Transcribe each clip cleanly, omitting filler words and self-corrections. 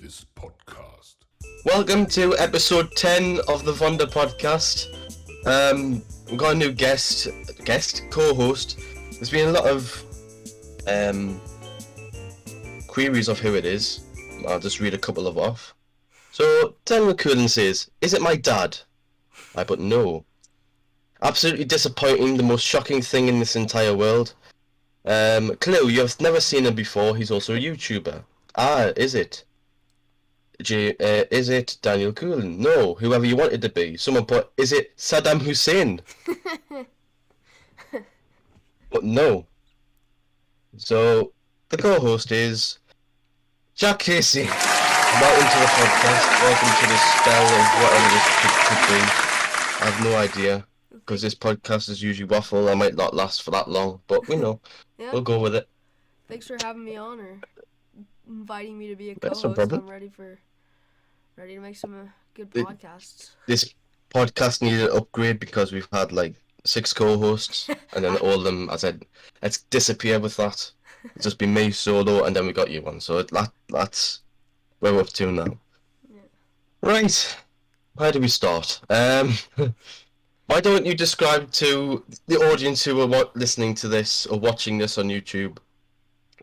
this podcast. Welcome to episode 10 of the LouieVonDerPodcast. We've got a new co-host. There's been a lot of queries of who it is. I'll just read a couple of off. So, Daniel Cullen says, "Is it my dad?" I put no. Absolutely disappointing, the most shocking thing in this entire world. Clue, you've never seen him before, he's also a YouTuber. Ah, is it? Is it Daniel Cullen? No, whoever you want it to be. Someone put, is it Saddam Hussein? But no. So, the co-host is Jack Casey. Welcome to the podcast. Welcome to the spell of whatever this could be. I have no idea, because this podcast is usually waffle. I might not last for that long, but we know. Yeah. We'll go with it. Thanks for having me on or inviting me to be a That's co-host. no problem. I'm ready to make some good podcasts. This podcast needed an upgrade because we've had like 6 co-hosts, and then all of them, I said, let's disappear with that. It's just been me solo, and then we got you one. So that's where we're up to now. Yeah. Right, where do we start? Why don't you describe to the audience who are listening to this or watching this on YouTube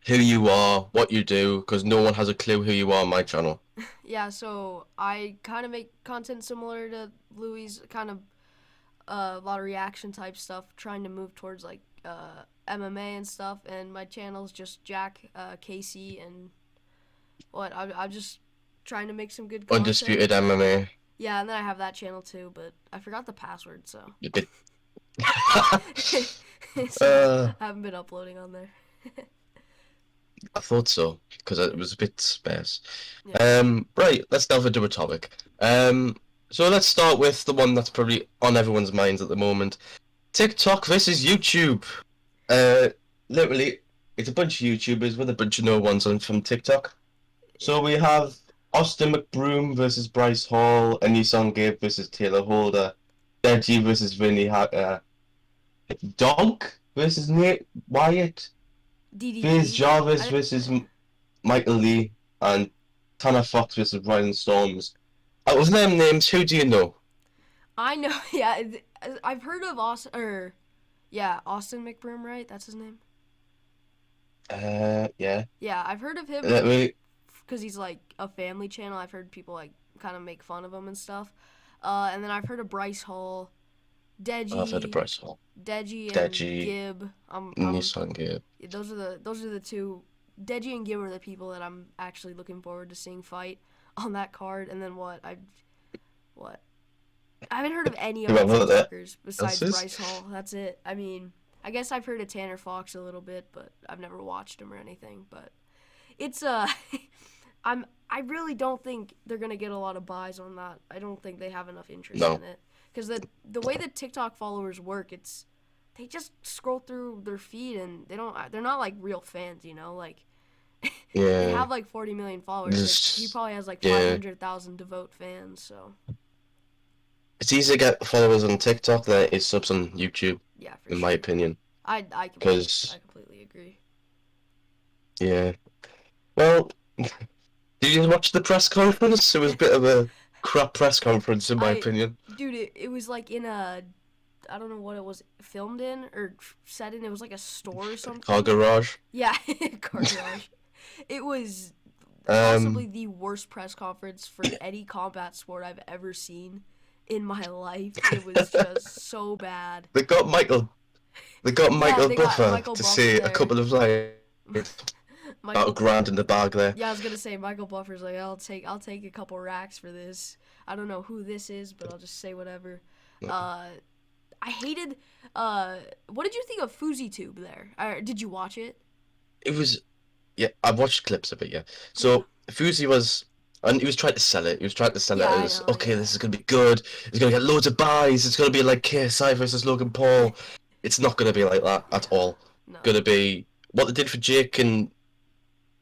who you are, what you do, because no one has a clue who you are on my channel. Yeah, so I kind of make content similar to Louie's, kind of a lot of reaction type stuff, trying to move towards like MMA and stuff, and my channel's just Jack Casey, and I'm just trying to make some good content. Undisputed MMA. Yeah, and then I have that channel too, but I forgot the password, so. You did. So I haven't been uploading on there. I thought so, because it was a bit sparse. Yeah. Right, let's delve into a topic. So let's start with the one that's probably on everyone's minds at the moment. TikTok versus YouTube. Literally, it's a bunch of YouTubers with a bunch of no ones from TikTok. So we have Austin McBroom versus Bryce Hall, Nissan Gabe versus Taylor Holder, Deji versus Vinny Hacker, Donk versus Nate Wyatt, Biz Jarvis versus Michael Lee, and Tanner Fox versus Ryan Storms. Out of them names, who do you know? I know, yeah, I've heard of Austin McBroom, right? That's his name? Yeah. Yeah, I've heard of him because he's like a family channel. I've heard people like kind of make fun of him and stuff. And then I've heard of Bryce Hall, Deji. I've heard of Bryce Hall. Deji and Gib. Nissan Gabe. Those are the two. Deji and Gib are the people that I'm actually looking forward to seeing fight on that card. And then I haven't heard of any other TikTokers besides Bryce Hall. That's it. I mean, I guess I've heard of Tanner Fox a little bit, but I've never watched him or anything. But it's I really don't think they're gonna get a lot of buys on that. I don't think they have enough interest in it, because the way that TikTok followers work, they just scroll through their feed and they're not like real fans, you know, like. Yeah. They have like 40 million followers. He probably has like 500,000 devout fans, so. It's easy to get followers on TikTok than it is subs on YouTube. Yeah, for in my opinion. I completely agree. Yeah. Well, did you watch the press conference? It was a bit of a crap press conference, in my opinion. Dude, it was like in a, I don't know what it was filmed in or set in. It was like a store or something. Car garage. Yeah, car garage. It was possibly the worst press conference for any combat sport I've ever seen in my life. It was just so bad. They got Michael Buffer to say a couple of lines. About $1,000 in the bag there. Yeah, I was gonna say Michael Buffer's like, I'll take a couple racks for this. I don't know who this is, but I'll just say whatever. I hated. What did you think of FouseyTube there? Did you watch it? It was, yeah. I watched clips of it. Yeah. So Fousey was, and he was trying to sell it. He was trying to sell it as this is gonna be good. It's gonna get loads of buys. It's gonna be like KSI versus Logan Paul. It's not gonna be like that at all. No. Gonna be what they did for Jake and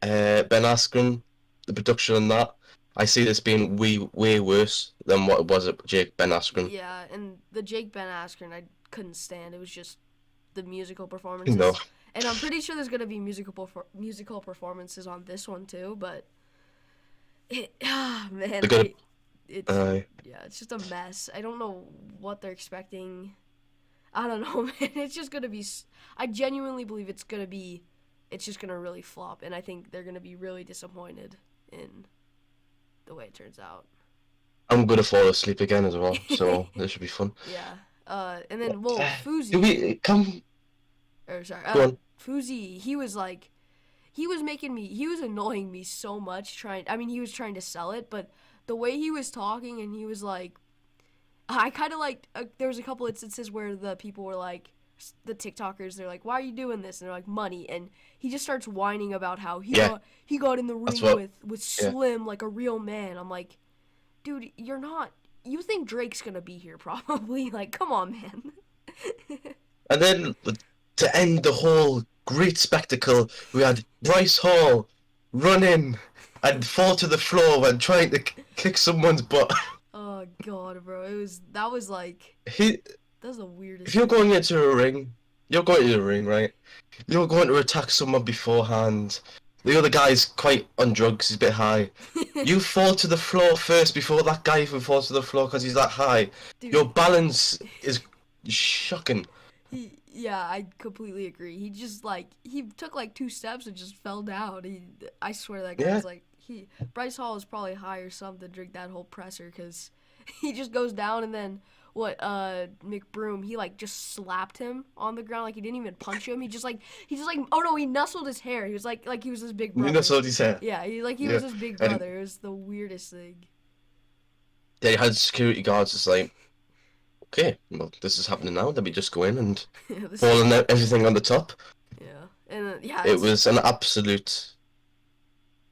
Ben Askren, the production on that. I see this being way worse than what it was at Jake Ben Askren. Yeah, and the Jake Ben Askren I couldn't stand. It was just the musical performances. No. And I'm pretty sure there's gonna be musical performances on this one too, but Man, They're gonna. it's yeah, it's just a mess. I don't know what they're expecting. I don't know, man. It's just gonna be. I genuinely believe it's gonna be. It's just gonna really flop, and I think they're gonna be really disappointed in the way it turns out. I'm gonna fall asleep again as well, so this should be fun. Yeah. And then well, Do Fuzi. we come? Or sorry, Go on. Fuzi. He was like, he was making me. He was annoying me so much. He was trying to sell it, but the way he was talking, and he was like, I kind of like. There was a couple instances where the people were like, the TikTokers, they're like, "Why are you doing this?" And they're like, "Money." And he just starts whining about how he got in the ring with Slim like a real man. I'm like, dude, you're not. You think Drake's gonna be here probably? Like, come on, man. And then to end the whole great spectacle, we had Bryce Hall run in and fall to the floor when trying to kick someone's butt. Oh god, bro, that was like He, that's the weirdest. if you're going into a ring, you're going to the ring, right? You're going to attack someone beforehand. The other guy's quite on drugs, he's a bit high. You fall to the floor first before that guy even falls to the floor because he's that high. Dude, your balance is shocking. Yeah, I completely agree. He just like he took like 2 steps and just fell down. I swear that guy was like Bryce Hall is probably high or something to drink that whole presser because he just goes down and then McBroom, he like just slapped him on the ground, like he didn't even punch him. He just like oh no, he nestled his hair. He was like he was his big brother. He nestled his hair. Yeah, he was his big brother. It was the weirdest thing. They had security guards just like, okay, well this is happening now. Let me just go in and fall on everything on the top. Yeah, and it was an absolute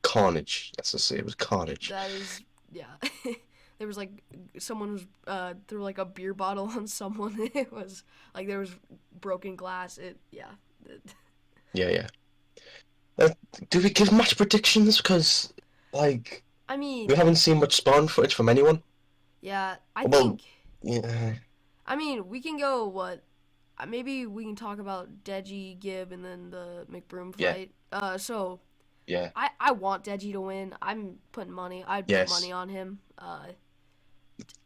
carnage. Let's just say it was carnage. That is There was like someone threw like a beer bottle on someone. It was like there was broken glass. Yeah. Do we give match predictions? Because like we haven't seen much Spawn footage from anyone. Yeah, I think. Yeah. I mean, we can go what? Maybe we can talk about Deji, Gibb, and then the McBroom fight. Yeah. I want Deji to win. I'm putting money. I'd put money on him.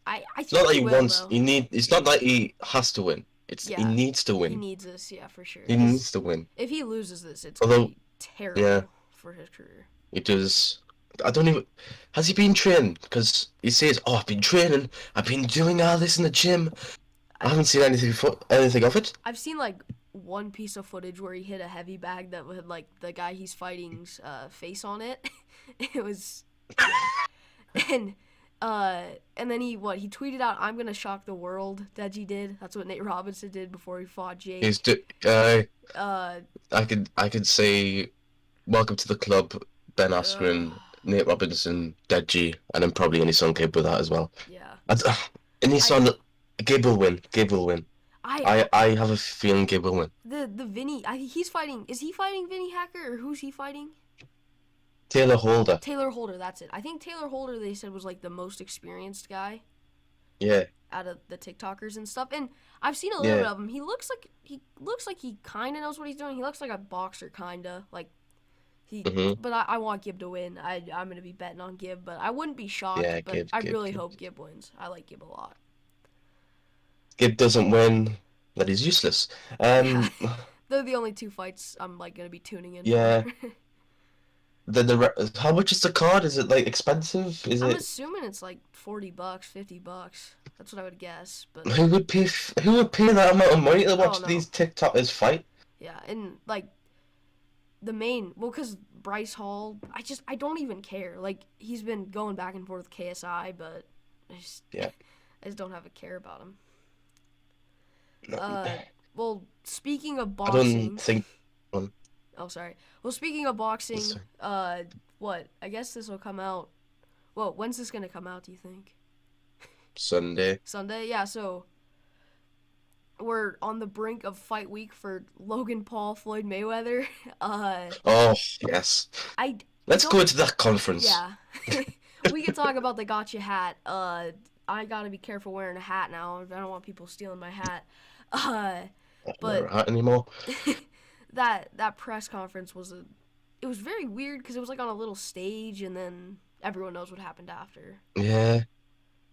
I it's not like he wants. Though. It's not like he has to win. He needs to win. He needs this, for sure. He needs to win. If he loses this, it's gonna be terrible for his career. It does. I don't even. Has he been training? Because he says, "Oh, I've been training. I've been doing all this in the gym." I haven't seen anything of it. I've seen like one piece of footage where he hit a heavy bag that had like the guy he's fighting's face on it. It was, and then he tweeted out, "I'm gonna shock the world." Deji did. That's what Nate Robinson did before he fought Jake. I could say, "Welcome to the club." Ben Askren, Nate Robinson, Deji, and then probably any son Gibb with that as well. Yeah. Any son, Gibb will win. Gibb will win. I have a feeling Gibb will win. The Vinny, he's fighting. Is he fighting Vinny Hacker or who's he fighting? Taylor Holder. Taylor Holder, that's it. I think Taylor Holder, they said, was like the most experienced guy. Yeah. Out of the TikTokers and stuff, and I've seen a little bit of him. He looks like he kind of knows what he's doing. He looks like a boxer, kinda like. But I want Gibb to win. I'm gonna be betting on Gibb, but I wouldn't be shocked. Yeah, but I really hope Gibb wins. I like Gibb a lot. Gibb doesn't win, that is useless. They're the only 2 fights I'm like gonna be tuning in. Yeah. How much is the card? Is it like expensive? I'm assuming it's like $40, $50. That's what I would guess. But who would pay that amount of money to watch these TikTokers fight? Yeah, and like. The main, because Bryce Hall, I don't even care. Like, he's been going back and forth with KSI, but I just don't have a care about him. No. Well, speaking of boxing. I don't think. Oh, sorry. Well, speaking of boxing, what? I guess this will come out. Well, when's this gonna come out? Do you think? Sunday. Sunday, yeah. So. We're on the brink of fight week for Logan Paul, Floyd Mayweather. Oh, yes. Let's go into that conference. Yeah. We can talk about the gotcha hat. I gotta be careful wearing a hat now. I don't want people stealing my hat. But not a hat anymore. that press conference was very weird because it was like on a little stage, and then everyone knows what happened after. Yeah.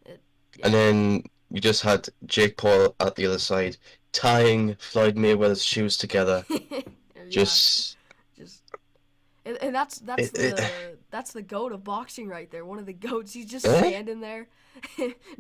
Yeah. And then you just had Jake Paul at the other side tying Floyd Mayweather's shoes together. Yeah, Just just and that's it, it, that's the goat of boxing right there. One of the goats. He's just eh? standing there.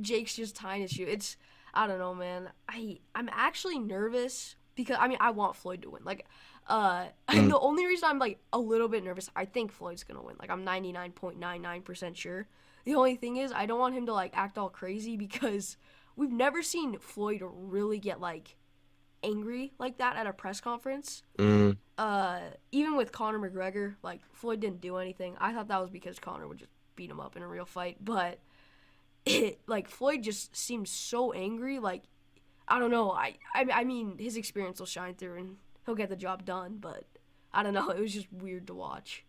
Jake's just tying his shoe. It's I don't know, man. I'm actually nervous because I mean I want Floyd to win. Like, and the only reason I'm like a little bit nervous, I think Floyd's gonna win. Like I'm 99.99% sure. The only thing is I don't want him to like act all crazy because we've never seen Floyd really get like angry like that at a press conference. Mm. Even with Conor McGregor, like Floyd didn't do anything. I thought that was because Conor would just beat him up in a real fight, but like Floyd just seems so angry. Like I don't know. I mean his experience will shine through and he'll get the job done, but I don't know. It was just weird to watch.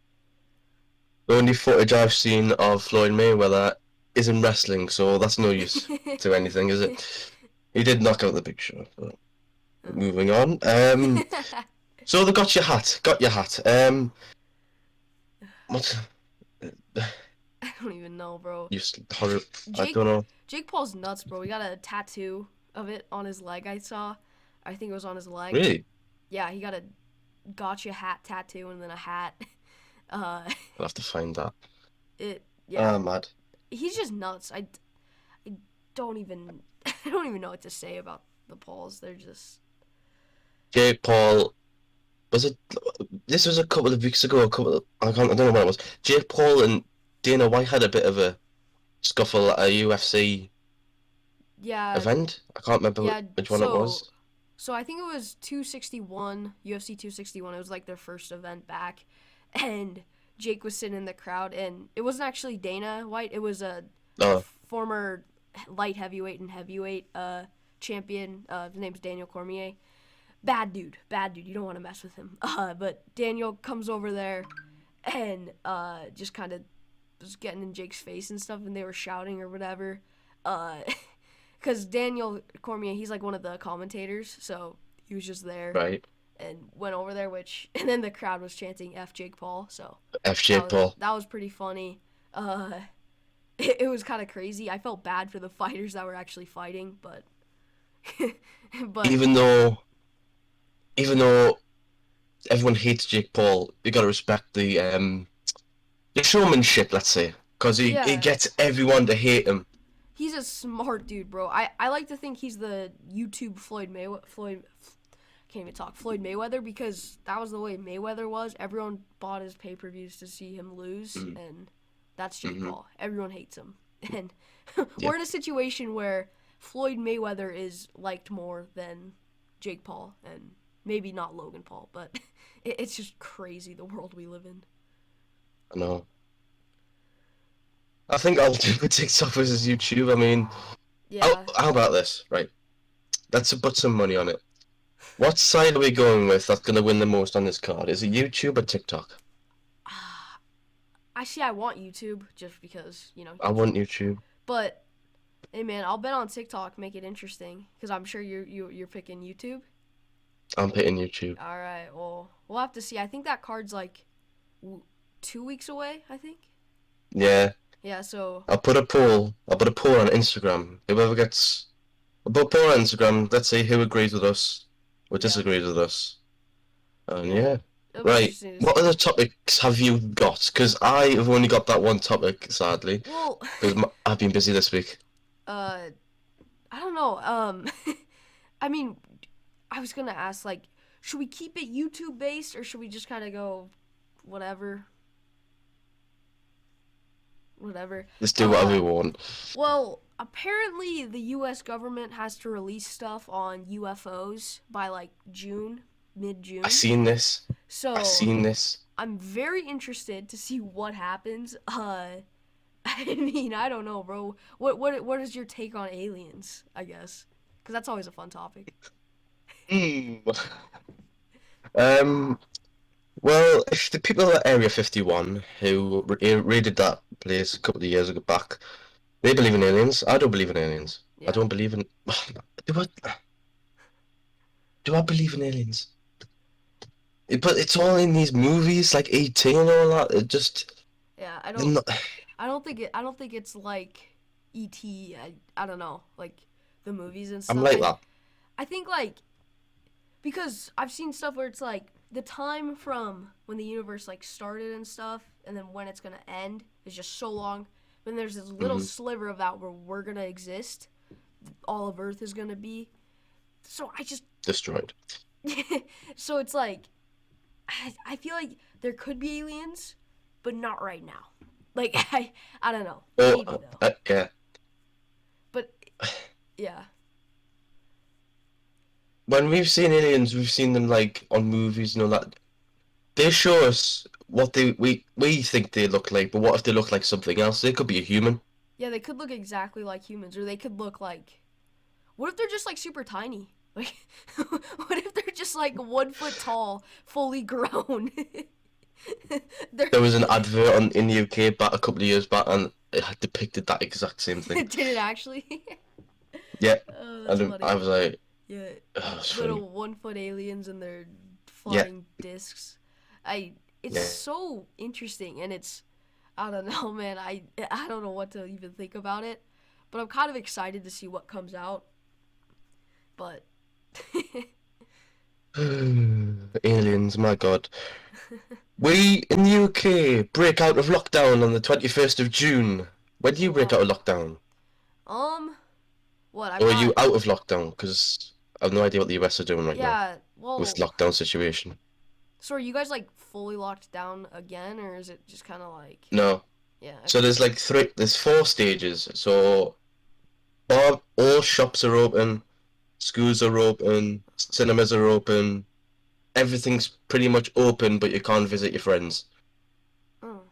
The only footage I've seen of Floyd Mayweather is in wrestling, so that's no use to anything, is it? He did knock out the Big Show, but moving on. So they got your hat. What? I don't even know, bro. I don't know. Jake Paul's nuts, bro. He got a tattoo of it on his leg. I saw. I think it was on his leg. Really? Yeah, he got a gotcha hat tattoo and then a hat. I'll have to find that. Yeah. Mad. He's just nuts. I don't even know what to say about the Pauls. They're just. Jake Paul. This was a couple of weeks ago. I don't know when it was. Jake Paul and Dana White had a bit of a scuffle at a UFC event. I can't remember which one it was. So I think it was 261, UFC 261. It was like their first event back, and Jake was sitting in the crowd, and it wasn't actually Dana White. It was a former light heavyweight and heavyweight champion. His name's Daniel Cormier. Bad dude. You don't want to mess with him. But Daniel comes over there and just kind of was getting in Jake's face and stuff, and they were shouting or whatever. Because Daniel Cormier, he's like one of the commentators, so he was just there. Right. And went over there, and then the crowd was chanting F Jake Paul, so. F Jake Paul. That was pretty funny. It was kind of crazy. I felt bad for the fighters that were actually fighting, but. Even though everyone hates Jake Paul, you gotta respect the showmanship, let's say, because he gets everyone to hate him. He's a smart dude, bro. I like to think he's the YouTube Floyd Mayweather, because that was the way Mayweather was. Everyone bought his pay-per-views to see him lose, and that's Jake Paul. Everyone hates him, and we're in a situation where Floyd Mayweather is liked more than Jake Paul, and maybe not Logan Paul, but it's just crazy the world we live in. I know. I think I'll do the TikTok versus YouTube. I mean, how about this, right? Let's put some money on it. What side are we going with that's going to win the most on this card? Is it YouTube or TikTok? I want YouTube just because, you know. I want YouTube. But, hey man, I'll bet on TikTok, make it interesting, because I'm sure you're picking YouTube. I'm picking YouTube. All right, well, we'll have to see. I think that card's like 2 weeks away, I think. Yeah. Yeah, so. I'll put a poll on Instagram. Whoever gets. I'll put a poll on Instagram. Let's see who agrees with us or disagrees with us. And right. What other topics have you got? Because I have only got that one topic, sadly. Well. Because I've been busy this week. I don't know. I mean, I was gonna ask, like, should we keep it YouTube based or should we just kind of go whatever? Just do whatever we want. Well, apparently the U.S. government has to release stuff on UFOs by like mid-June. I've seen this. I'm very interested to see what happens. I mean, I don't know, bro. What is your take on aliens, I guess? Because that's always a fun topic. Well, if the people at Area 51 who raided that place a couple of years ago back, they believe in aliens. I don't believe in aliens. Yeah. I don't believe in. Do I believe in aliens? But it's all in these movies, like E.T. and all that. It just. Yeah, I don't. I don't think it's like E.T. I don't know, like the movies and I'm stuff. like that. I think like because I've seen stuff where it's like the time from when the universe like started and stuff, and then when it's gonna end is just so long. Then there's this little sliver of that where we're gonna exist, all of Earth is gonna be. So I just Destroyed. so it's like I feel like there could be aliens, but not right now. Like I don't know. Maybe though. Yeah. But yeah. When we've seen aliens, we've seen them like on movies and all that. They show us what we think they look like, but what if they look like something else? They could be a human. Yeah, they could look exactly like humans, or they could look like. What if they're just like super tiny? Like, what if they're just like 1 foot tall, fully grown? There was an advert in the UK a couple of years back, and it had depicted that exact same thing. Did it actually? Yeah, Oh, that's funny. I was like, yeah, little funny. 1 foot aliens and their flying discs. It's so interesting, and I don't know, man. I don't know what to even think about it, but I'm kind of excited to see what comes out. But aliens, my god. We in the UK break out of lockdown on the 21st of June. When do you break out of lockdown? What? Or are you out of lockdown? Because I have no idea what the US are doing right now. Yeah, well. With lockdown situation. So are you guys like fully locked down again, or is it just kind of like? No. Yeah. Okay. So there's 4 stages. So all shops are open, schools are open, cinemas are open, everything's pretty much open, but you can't visit your friends. Oh.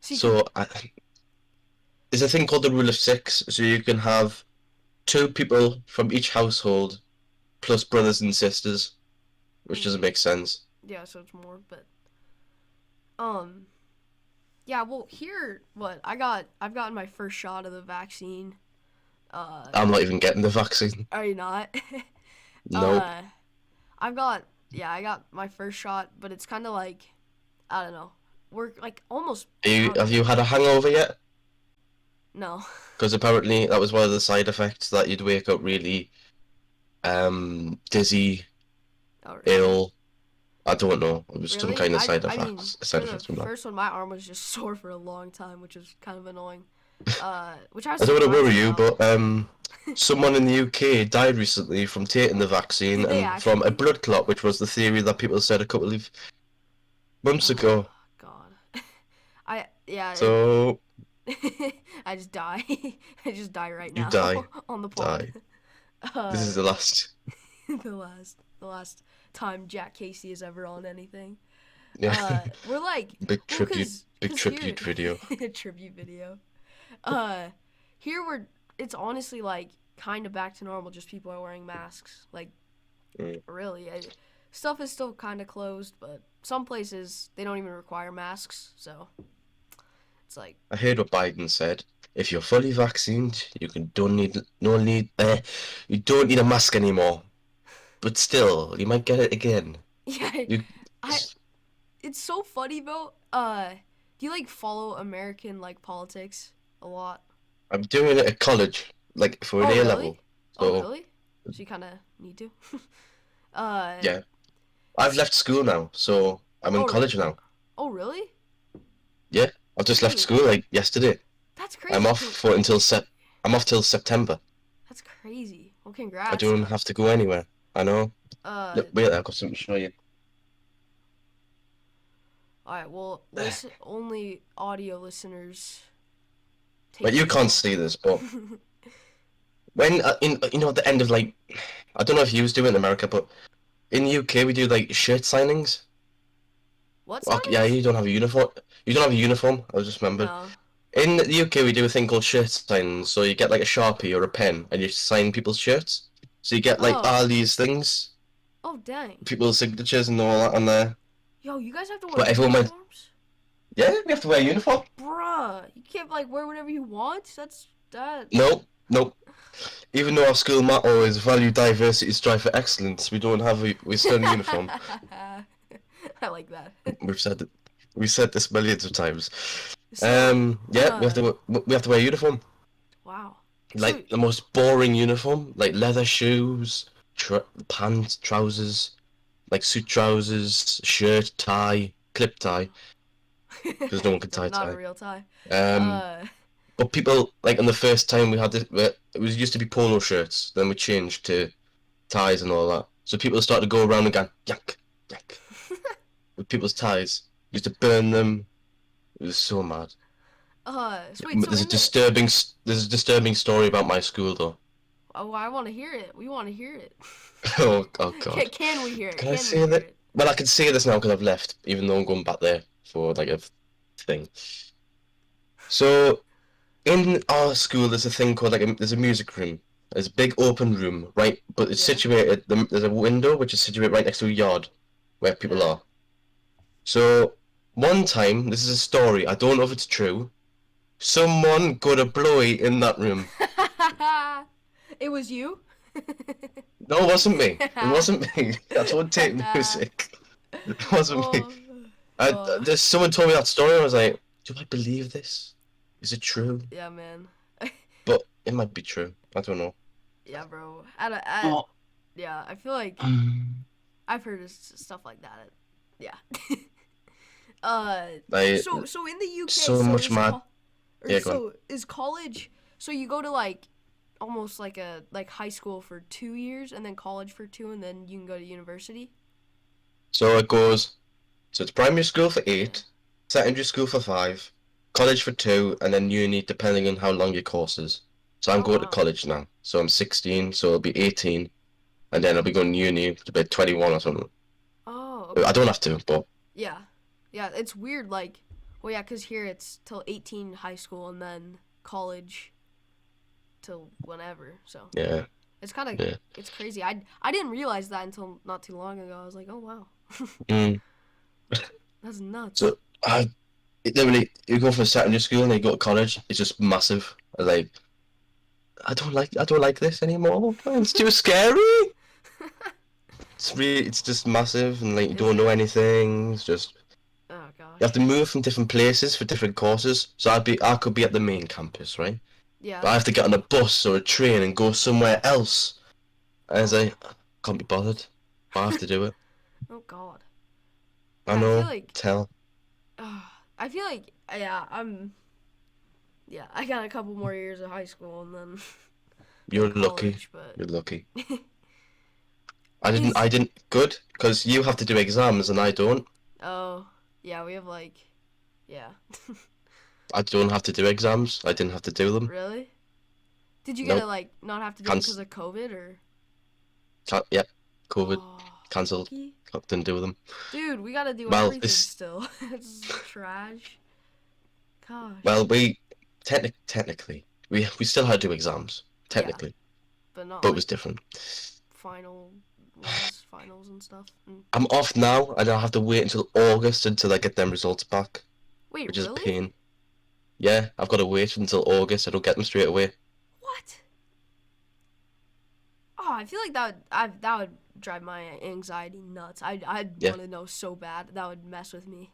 So there's a thing called the rule of 6. So you can have 2 people from each household, plus brothers and sisters, which doesn't make sense. Yeah, so it's more, but yeah. Well, here, I've gotten my first shot of the vaccine. I'm not even getting the vaccine. Are you not? Nope. I got my first shot, but it's kind of like, I don't know. We're like almost. Have you had a hangover yet? No. Because apparently that was one of the side effects, that you'd wake up really, dizzy, ill. I don't know. It was some kind of side effects from that. First one, my arm was just sore for a long time, which was kind of annoying. Which I don't want to worry you, but someone in the UK died recently from taking the vaccine and from a blood clot, which was the theory that people said a couple of months ago. God. So. I just die. I just die right now. You die. On the pod. This is the last. the last time Jack Casey is ever on anything. Yeah. We're like big tribute video. Tribute video. Here it's honestly like kind of back to normal. Just people are wearing masks. Like, really, stuff is still kind of closed, but some places they don't even require masks. So it's like. I heard what Biden said. If you're fully vaccinated, you don't need a mask anymore. But still, you might get it again. Yeah, it's so funny though. Do you like follow American like politics a lot? I'm doing it at college, like for an A level. So, oh really? So you kind of need to. Yeah, I've left school now, so I'm in college now. Oh really? Yeah, I've just left school like yesterday. That's crazy. I'm off till September. That's crazy. Well, congrats. I don't have to go anywhere. I know. Look, wait, I've got something to show you. Alright, well, only audio listeners. But you can't see this, but when at the end of like, I don't know if you do it in America, but in the UK we do like shirt signings. What? Yeah, you don't have a uniform. You don't have a uniform. I just remembered. No. In the UK we do a thing called shirt signings. So you get like a Sharpie or a pen, and you sign people's shirts. So you get like all these things. Oh dang. People's signatures and all that on there. Yo, you guys have to wear uniforms? Yeah, we have to wear a uniform. Bruh, you can't like wear whatever you want. That's that. Nope. Even though our school motto is value diversity, strive for excellence, we still in uniform. I like that. We've said this millions of times. So, Yeah, we have to wear a uniform. wow. So, Like the most boring uniform, like leather shoes, pants, trousers, like suit trousers, shirt, tie, clip tie, because no one can tie not a tie. real tie. Um, Uh, but people like on the first time we had this, it was used to be polo shirts, then we changed to ties and all that. So people started to go around and go yank, yank with people's ties. Used to burn them. It was so mad. so wait, so There's a in the, disturbing there's a disturbing story about my school though. oh, I want to hear it. We want to hear it. Oh God. Can we hear it? Can I Can we say hear that? it? Well, I can say this now because I've left, even though I'm going back there for like a thing. So in our school, there's a thing called there's a music room. There's a big open room, right? But it's Yeah. situated. There's a window which is situated right next to a yard where people Yeah. are. So one time, this is a story. I don't know if it's true. Someone got a blowy in that room. It was you? No, it wasn't me. It wasn't me. I don't take music. It wasn't me. There's someone told me that story. And I was like, do I believe this? Is it true? Yeah, man. But it might be true. I don't know. Yeah, bro. Oh. Yeah, I feel like I've heard of stuff like that. Yeah. Like, so in the UK, so much mad. Yeah, go on. so is college? So you go to like almost like a high school for 2 years, and then college for 2, and then you can go to university. So it goes. So it's primary school for 8, secondary school for 5, college for 2, and then uni depending on how long your course is. So I'm Oh, going to wow. college now. So I'm 16, so it'll be 18, and then I'll be going to uni to be 21 or something. Oh, okay. I don't have to, but Yeah. Yeah, it's weird, like, well, yeah, because here it's till 18 high school and then college till whenever, so. yeah. It's kind of, it's crazy. I didn't realize that until not too long ago. I was like, oh, wow. That's nuts. So, literally, you go from secondary school and then you go to college, it's just massive. Like, I don't like this anymore. It's too scary. It's just massive, and like you don't know anything. It's just Oh, gosh. you have to move from different places for different courses. So I could be at the main campus, right? Yeah. But I have to get on a bus or a train and go somewhere else. And I was like, can't be bothered. But I have to do it. Oh, God. I Yeah, know. I feel like, Tell. I feel like, yeah, I got a couple more years of high school and then You're college, lucky. but You're lucky. I didn't. Good, because you have to do exams and I don't. Oh, yeah, we have like, yeah. I don't have to do exams. I didn't have to do them. Really? Did you Nope. get to like not have to do it because of COVID or? Yeah, COVID Oh, cancelled. lucky. Didn't do them. Dude, we gotta do Well, everything this- still. It's trash. Gosh. Well, technically we still had to do exams. Technically, But not but it like was different. finals and stuff. I'm off now, and I'll have to wait until August until I get them results back, Wait, which is a really? pain. Yeah, I've got to wait until August. I don't get them straight away. What? Oh, I feel like that would drive my anxiety nuts. I'd Yeah. want to know so bad. That would mess with me.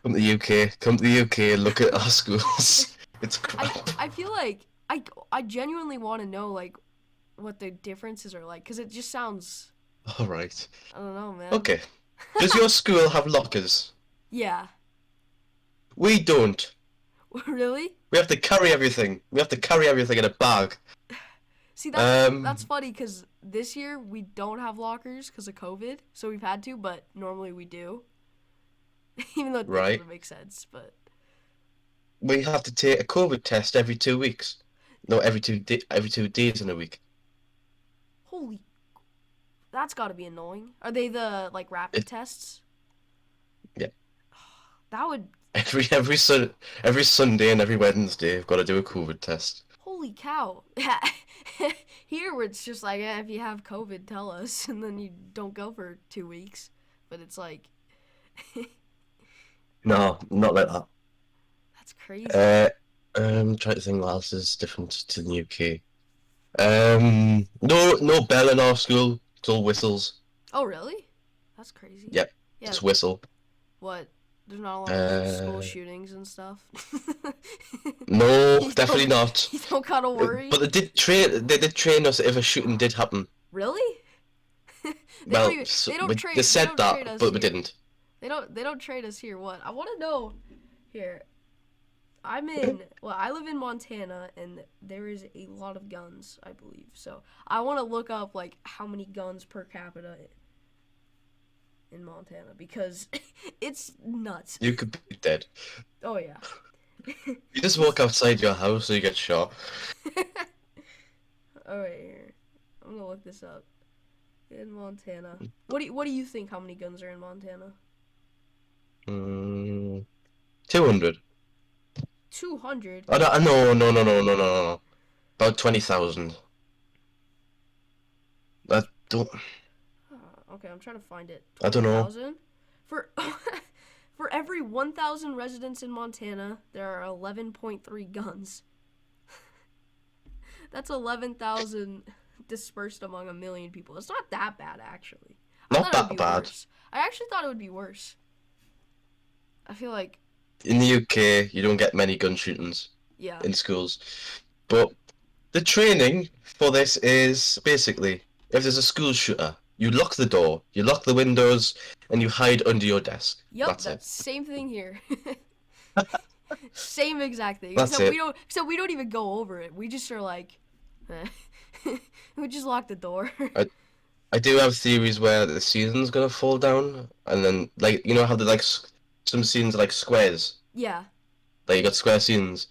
Come to the UK. Come to the UK and look at our schools. It's crap. I feel like I genuinely want to know like what the differences are like, because it just sounds, All right. I don't know, man. Okay. Does your school have lockers? Yeah. We don't. Really? We have to carry everything. We have to carry everything in a bag. See, that's funny, because this year we don't have lockers because of COVID, so we've had to, but normally we do. Even though it doesn't make sense, but We have to take a COVID test every 2 weeks. No, every 2 days in a week. holy, that's got to be annoying. Are they the like rapid tests? Yeah. That would. Every Sunday and every Wednesday, I've got to do a COVID test. Holy cow! Here, where it's just like, if you have COVID, tell us, and then you don't go for 2 weeks. But it's like, No, not like that. that's crazy. Trying to think what else is different to the UK. No bell in our school. It's all whistles. Oh, really? That's crazy. Yep. Yeah. Just whistle. What? There's not a lot of like school shootings and stuff. No, definitely not. You don't gotta worry. But they did train us if a shooting did happen. Really? They said that, but we didn't. They don't trade us here. What? I want to know here. I live in Montana, and there is a lot of guns, I believe. So I want to look up like how many guns per capita in Montana, because it's nuts. You could be dead. Oh yeah. You just walk outside your house, so you get shot. All right, here. I'm gonna look this up. In Montana, what do you think? How many guns are in Montana? 200. 200. No. About 20,000. I don't. Okay, I'm trying to find it. I don't know. For for every 1,000 residents in Montana, there are 11.3 guns. That's 11,000 dispersed among 1 million people. It's not that bad, actually. Not that bad. Worse. I actually thought it would be worse. I feel like in the UK, you don't get many gun shootings. Yeah. In schools, but the training for this is basically if there's a school shooter, you lock the door, you lock the windows, and you hide under your desk. Yep, that's it. Same thing here. Same exact thing. That's it. We don't even go over it. We just are like, we just lock the door. I do have theories where the season's gonna fall down, and then like you know how the some scenes are like squares. Yeah. Like you got square scenes.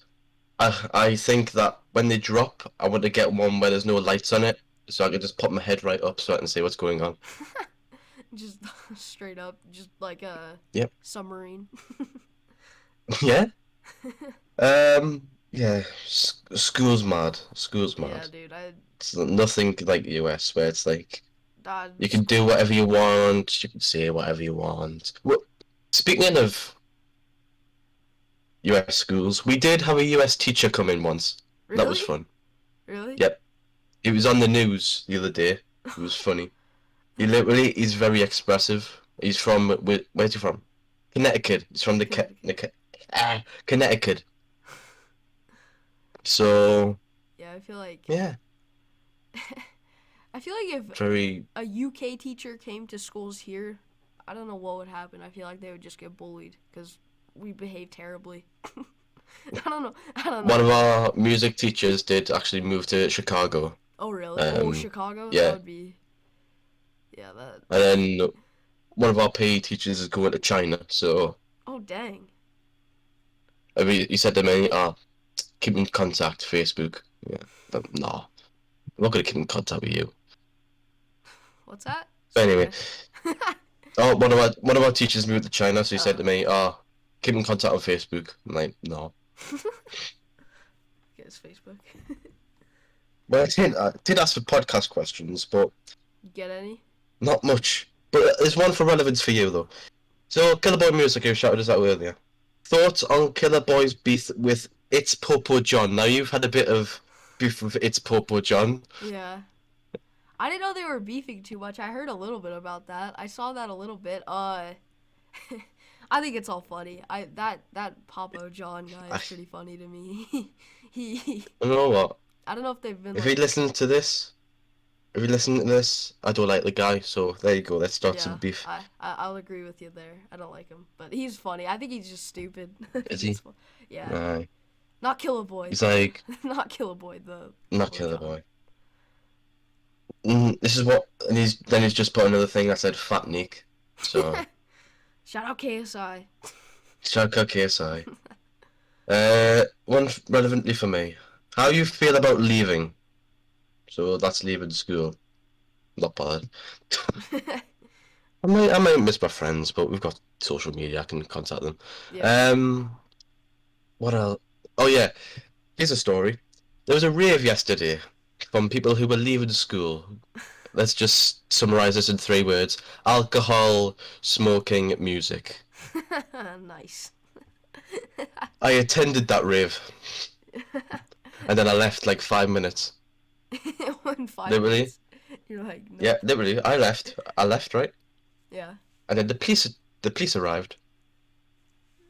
I think that when they drop, I want to get one where there's no lights on it, so I can just pop my head right up so I can see what's going on. Just straight up, just like a submarine. Yeah. Yeah. School's mad. School's mad. Yeah, dude. It's nothing like US where it's like you can do whatever you want, you can say whatever you want. Well, speaking of US schools, we did have a US teacher come in once. Really? That was fun. Really? Yep. He was on the news the other day. It was funny. He's very expressive. He's from, where's he from? Connecticut. He's from Connecticut. So. Yeah, I feel like. Yeah. I feel like if a UK teacher came to schools here, I don't know what would happen. I feel like they would just get bullied because we behave terribly. I don't know. One of our music teachers did actually move to Chicago. Oh, really? Chicago? Yeah. That would be... Yeah, that... And then one of our PE teachers is going to China, so... Oh, dang. I mean, he said to me, keep in contact, Facebook. Yeah, but no. I'm not going to keep in contact with you. What's that? But anyway. One of our teachers moved to China, so he said to me, keep in contact on Facebook. I'm like, no. Guess Facebook. Well, I did ask for podcast questions, but... Get any? Not much. But there's one for relevance for you, though. So, Killer Boy Music, you shouted us out earlier. Thoughts on Killer Boy's beef with It's Popo John? Now, you've had a bit of beef with It's Popo John. Yeah. I didn't know they were beefing too much. I heard a little bit about that. I saw that a little bit. I think it's all funny. That Popo John guy is pretty funny to me. You know what? I don't know if they've been. If he listens to this, I don't like the guy. So there you go. Let's start some beef. I'll agree with you there. I don't like him, but he's funny. I think he's just stupid. Is he? Yeah. Nah. Not Killer Boy. He's like. Not Killer Boy. Not Killer Boy. This is what, and he's just put another thing that said Fat Nick. So. Shout out KSI. Shout out KSI. One relevantly for me. How you feel about leaving? So that's leaving school. Not bad. I might miss my friends, but we've got social media. I can contact them. Yeah. What else? Oh yeah, here's a story. There was a rave yesterday from people who were leaving school. Let's just summarize this in 3 words: alcohol, smoking, music. Nice. I attended that rave. And then I left like 5 minutes. In 5 literally. Minutes. You're like, no. Yeah, literally. I left, right? Yeah. And then the police arrived.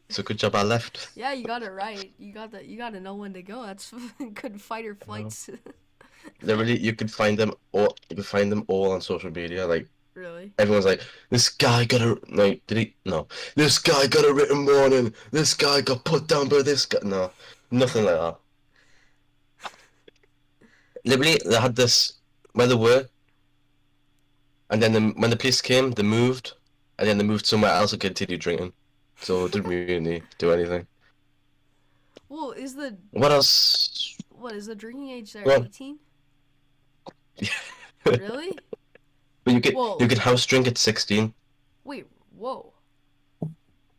So good job I left. Yeah, you got it right. You got to know when to go. That's good fight or flights. Literally, you could find them all. You could find them all on social media. Like Really? everyone's like, this guy got a like. Did he? No. This guy got a written warning. This guy got put down by this guy. No, nothing like that. Literally, they had this where they were, and then when the police came, they moved, and then they moved somewhere else and continued drinking. So it didn't really do anything. Well, What else? what is the drinking age there? Well, 18? Really? But you Whoa. could house drink at 16. Wait, whoa.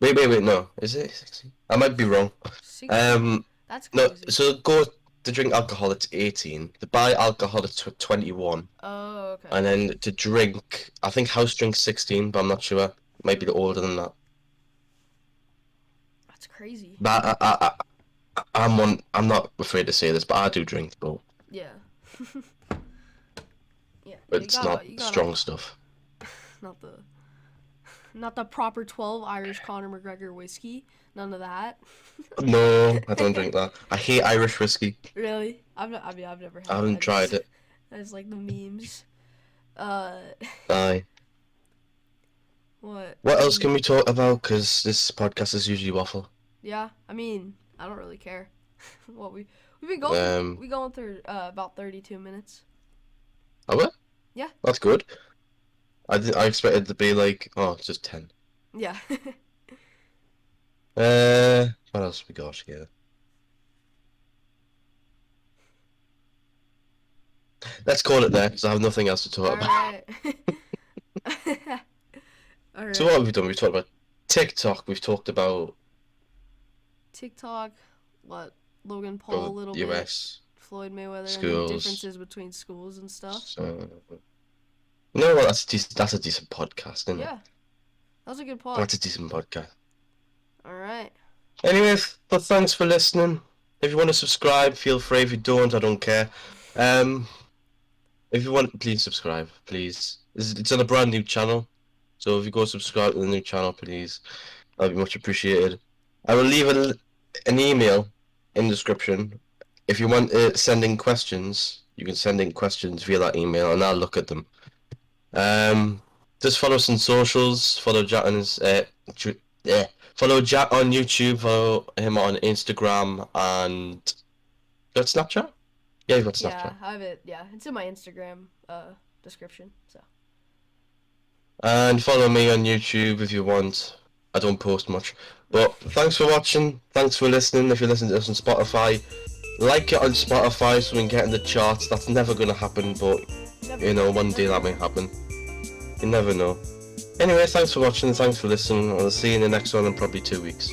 Wait, no. Is it 16? I might be wrong. 16? That's crazy. No, so go to drink alcohol, it's 18. To buy alcohol, it's 21. Oh, okay. And then to drink, I think house drink's 16, but I'm not sure. Maybe older than that. That's crazy. But I'm not afraid to say this, but I do drink, but Yeah. Yeah. it's not strong stuff. Not the proper 12 Irish Conor McGregor whiskey. None of that. No, I don't drink that. I hate Irish whiskey. Really? I've never had I haven't tried it. That's like the memes. Aye. What Else can we talk about? Because this podcast is usually waffle. Yeah, I mean, I don't really care. We've been going we going through about 32 minutes. Oh, what? Yeah. That's good. I expected to be like, it's just 10. Yeah. What else we got here? Let's call it there, because I have nothing else to talk about. Alright. So what have we done? We've talked about TikTok. We've talked about TikTok. What? Logan Paul a little US, bit. Floyd Mayweather. schools. And the differences between schools and stuff. So, no, well, that's a decent podcast, isn't it? Yeah. That was a good pod. That's a decent podcast. Alright. Anyways, but thanks for listening. If you want to subscribe, feel free. If you don't, I don't care. If you want, please subscribe, please. It's on a brand new channel, so if you go subscribe to the new channel, please, that'd be much appreciated. I will leave an email in the description. If you want to send in questions, you can send in questions via that email, and I'll look at them. Just follow us on socials. Follow Jack on follow Jack on YouTube. Follow him on Instagram and got Snapchat. Yeah, you've got Snapchat. Yeah, I have it. Yeah, it's in my Instagram description. So. And follow me on YouTube if you want. I don't post much. But thanks for watching. Thanks for listening. If you're listening to us on Spotify, like it on Spotify so we can get in the charts. That's never going to happen, but one day that may happen. You never know. Anyway, thanks for watching. Thanks for listening. I'll see you in the next one in probably 2 weeks.